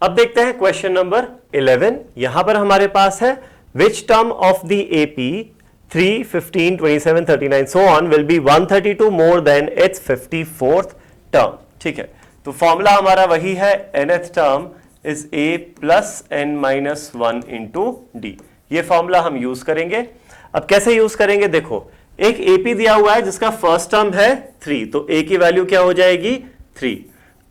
अब देखते हैं क्वेश्चन नंबर 11। यहां पर हमारे पास है which term of the AP 3, 15, 27, 39 so on will be 132 more than its 54th term। ठीक है, तो फॉर्मूला हमारा वही है, nth term is a plus n minus 1 into D. ये फॉर्मूला हम यूज करेंगे। अब कैसे यूज करेंगे, देखो एक AP दिया हुआ है जिसका फर्स्ट टर्म है 3, तो A की वैल्यू क्या हो जाएगी 3।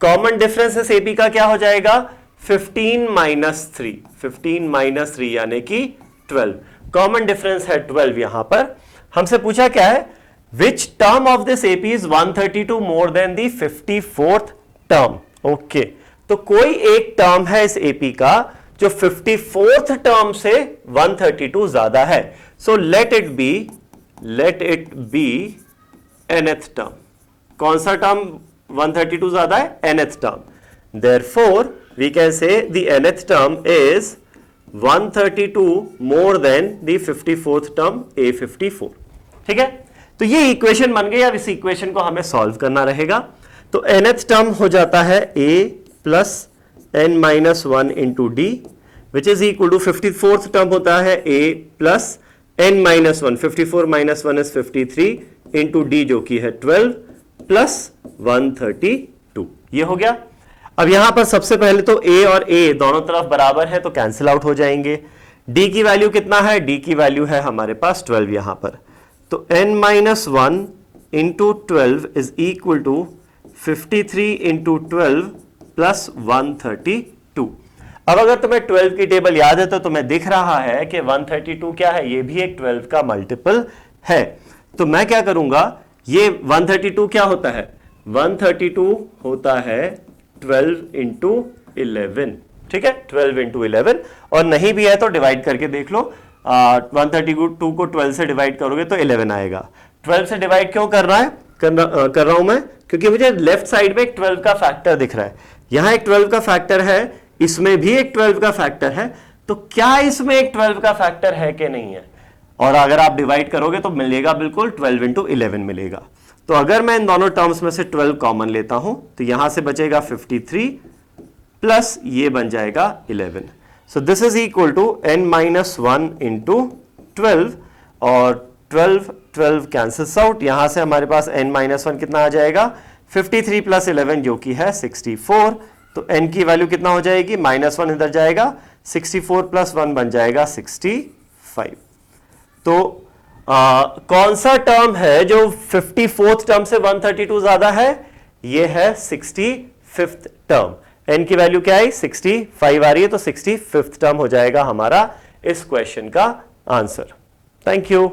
कॉमन डिफरेंस इस AP का क्या हो जाएगा 15 माइनस 3, 15 माइनस 3 यानी कि 12। कॉमन डिफरेंस है 12। यहां पर हमसे पूछा क्या है, which term of this AP is 132 more than the 54th term. Okay, तो कोई एक टर्म है इस AP का जो 54th टर्म से 132 ज्यादा है। So let it be nth term. कौन सा टर्म 132 ज्यादा है, nth term. Therefore we can say the nth term is 132 more than the 54th term A54। ठीक है, तो ये इक्वेशन बन गई। अब इस इक्वेशन को हमें सॉल्व करना रहेगा। तो nth टर्म हो जाता है A plus n minus 1 into D, which is equal to 54th term होता है A plus n minus 1, 54 minus 1 is 53 into D जो की है 12 प्लस 132। ये हो गया। अब यहां पर सबसे पहले तो A और A दोनों तरफ बराबर है तो कैंसिल आउट हो जाएंगे। D की वैल्यू कितना है, D की वैल्यू है हमारे पास 12 यहां पर। तो n minus 1 into 12 is equal to 53 into 12 plus 132। अब अगर तुम्हें 12 की टेबल याद है तो तुम्हें दिख रहा है कि 132 क्या है, ये भी एक 12 का मल्टीपल है। तो मैं क्या करूंगा, ये 132 क्या होता है, 132 होता है 12 इंटू 11। ठीक है, 12 इंटू 11। और नहीं भी है तो डिवाइड करके देख लो। 132 को 12 से डिवाइड करोगे तो 11 आएगा। 12 से डिवाइड क्यों कर रहा हूं मैं, क्योंकि मुझे लेफ्ट साइड में एक 12 का फैक्टर दिख रहा है। यहां एक 12 का फैक्टर है, इसमें भी एक 12 का फैक्टर है। तो क्या इसमें एक 12 का फैक्टर है कि नहीं है, और अगर आप डिवाइड करोगे तो मिलेगा बिल्कुल 12 इंटू 11 मिलेगा। तो अगर मैं इन दोनों टर्म्स में से 12 कॉमन लेता हूं तो यहां से बचेगा 53 प्लस ये बन जाएगा 11। So this is equal to n minus 1 into 12, और 12 कैंसल्स आउट। यहां से हमारे पास n माइनस 1 कितना आ जाएगा 53 प्लस 11 जो कि है 64। तो n की वैल्यू कितना हो जाएगी, माइनस 1 इधर जाएगा, 64 प्लस 1 बन जाएगा 65। तो कौन सा टर्म है जो 54th टर्म से 132 ज्यादा है, ये है 65th टर्म। n की वैल्यू क्या आई 65 आ रही है, तो 65th टर्म हो जाएगा हमारा इस क्वेश्चन का आंसर। Thank you.